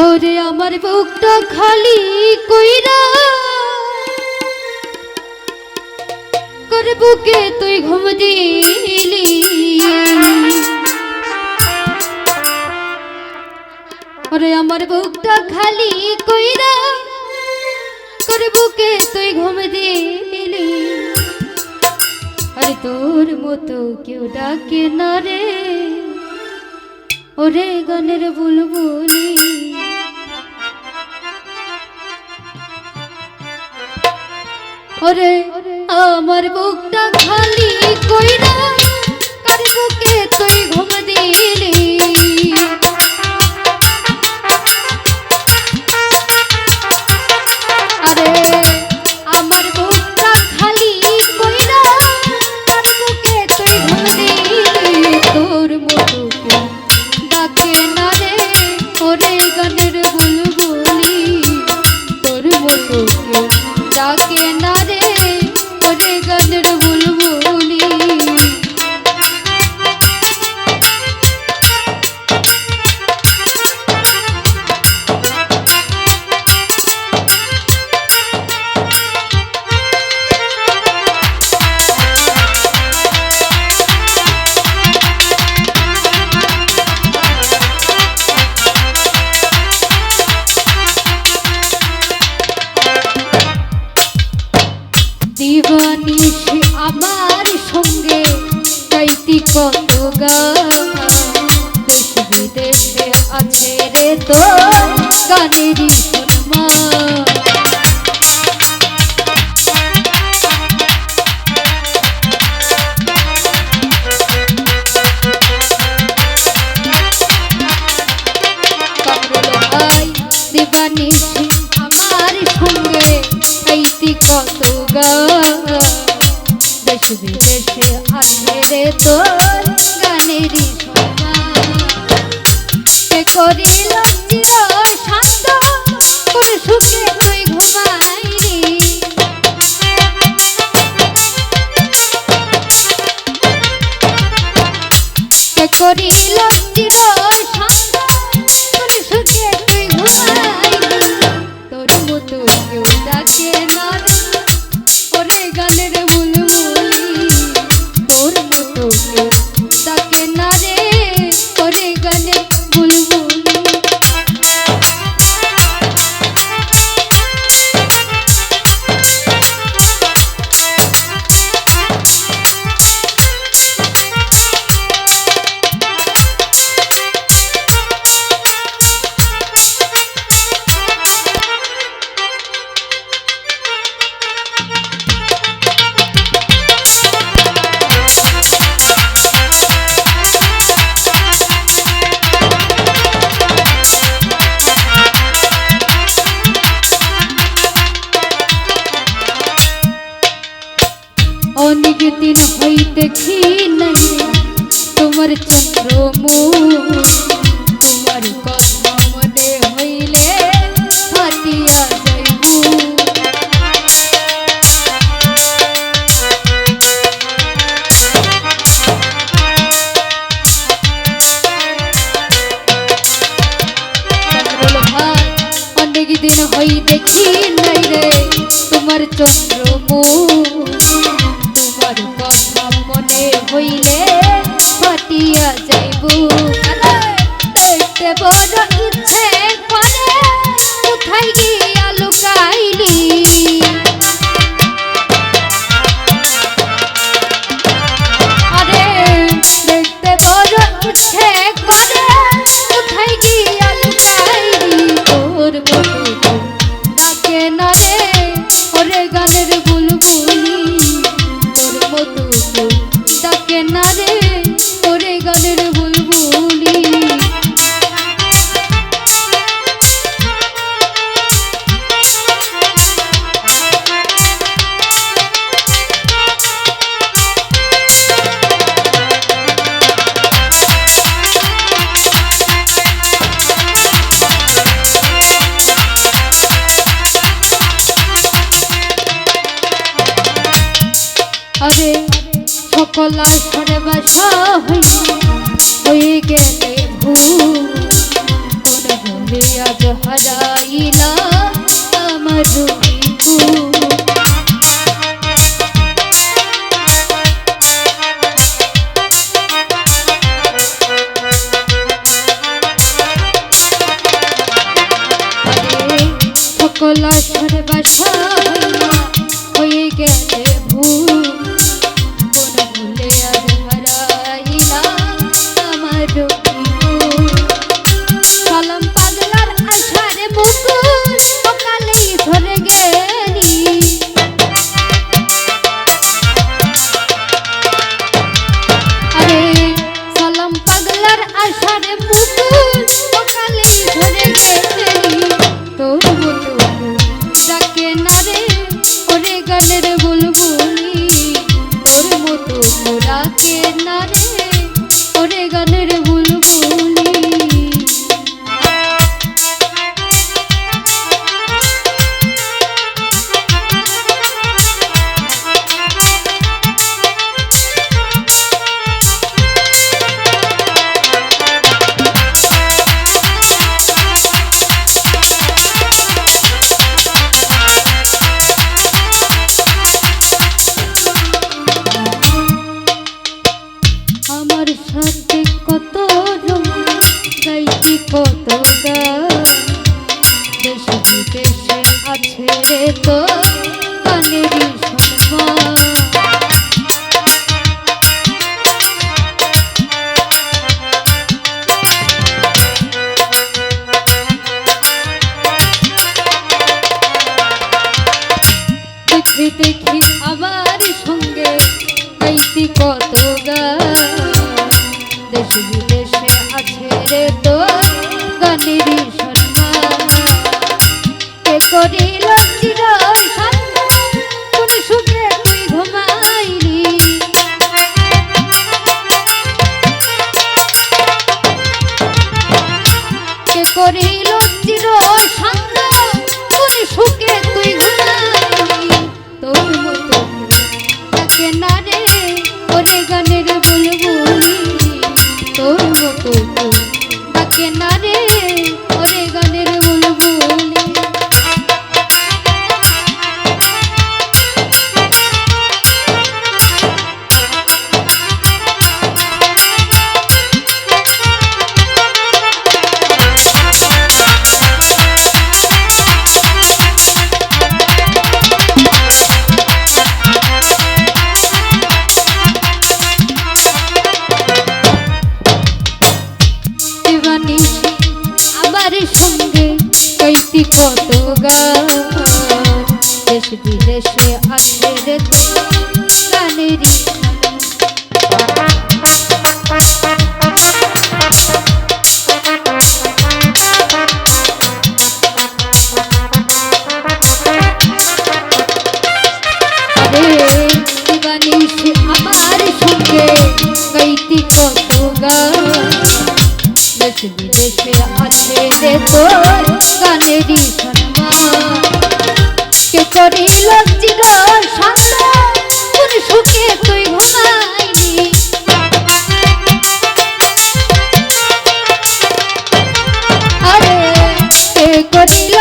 ওরে আমার বুকটা খালি কইরা করে বুকে তুই ঘুম দিলি। ওরে আমার বুকটা খালি কইরা করে বুকে তুই ঘুম দিলি। আরে তোর মতো কেউ ডাকে না রে ওরে গানের বুলবুলি। ওরে আমার বুকটা খালি কইরা কার বুকে তুই ঘুম দিলি। আরে আমার বুকটা খালি কইরা কার বুকে তুই ঘুম দিলি। তোর মতো কেউ ডাকে না রে ওরে গানের বুলবুলি। তোর মতো কেউ ডাকে না রে ওরে গানের বুলবুলি। দিবানিশ আমার সঙ্গে গাইতি কত গান, দেশ বিদেশে আছে রে তোর গানেরই সম্মান। কামরুল ভাই দিবানিশ আমার সঙ্গে গাইতি কত গান, দেশ বিদেশে আছে রে তোর গানেরই সম্মান। সে করিল চির শান্ত কোন সুখে তুই ঘুমাইলি। সে করিল চির শান্ত কোন সুখে তুই ঘুমাইলি। তোর মতো কেউ ডাকে না রে ওরে গানের বুলবুলি। তোর মতো কেউ ডাকে না রে ওরে গানের বুলবুলি। অনেক দিন হই দেখি নাই তোমার চন্দ্রমুখ, তোমার কথা মনে হইলে ফাটিয়া যাইব। অনেক দিন হই দেখি নাই রে তোমার চন্দ্রমুখ, তোমার কথা মনে হইলে ফাটিয়া যাইব। দেখতে বড় ইচ্ছে করে কোথায় গিয়া লুকাইলি। আরে দেখতে বড় ইচ্ছে করে কোথায় গিয়া লুকাইলি। তোর মতো ডাকে না রে ওরে গানের বুলবুলি। তোর মতো ডাকে না রে ওরে গানের বুলবুলি। আরে সকল আসরে বাসা হয়ে গেলে ভুল কোন ভুলে আজ সকল আশার বাসা হইয়া হয়ে গেলে ভুল কোন ভুলে আজ হারাইলা আমার কলম পাগলার আশার মুকুল সকালেই ধরে গেলি আরে কলম পাগলার আশার মুকুল সকালেই ধরে গেলি তোর মতো ডাকে না রে ওরে গানের বুলবুলি তোর মতো ডাকে না রে ওরে গানের বুলবুলি আমার সাথে কত গাইতি কত দেশ বিদেশে আছে রে তো গানেরই সম্মান দেখি দেখি আমার সঙ্গে গাইতি কত দেশ বিদেশে আছে রে তোর গানেরই সম্মান কে করিল চির কোন সুখে তুই ঘুমাইলি কে করিল চির কোন সুখে তুই ঘুমাইলি তোর মতো তাকে না রে ওরে গানের বুলবুলি তোর মতো তাকে না রে ওরে গানের বুলবুলি আমার সঙ্গে কইতি কত দেশ বিদেশে আছে রে তো গানেরই আমার সঙ্গে কইতি কত দেশ বিদেশে আছে রে তোর গানেরই সম্মান কে করিল চির কোন সুখে তুই ঘুমাইলি আরে কে করিল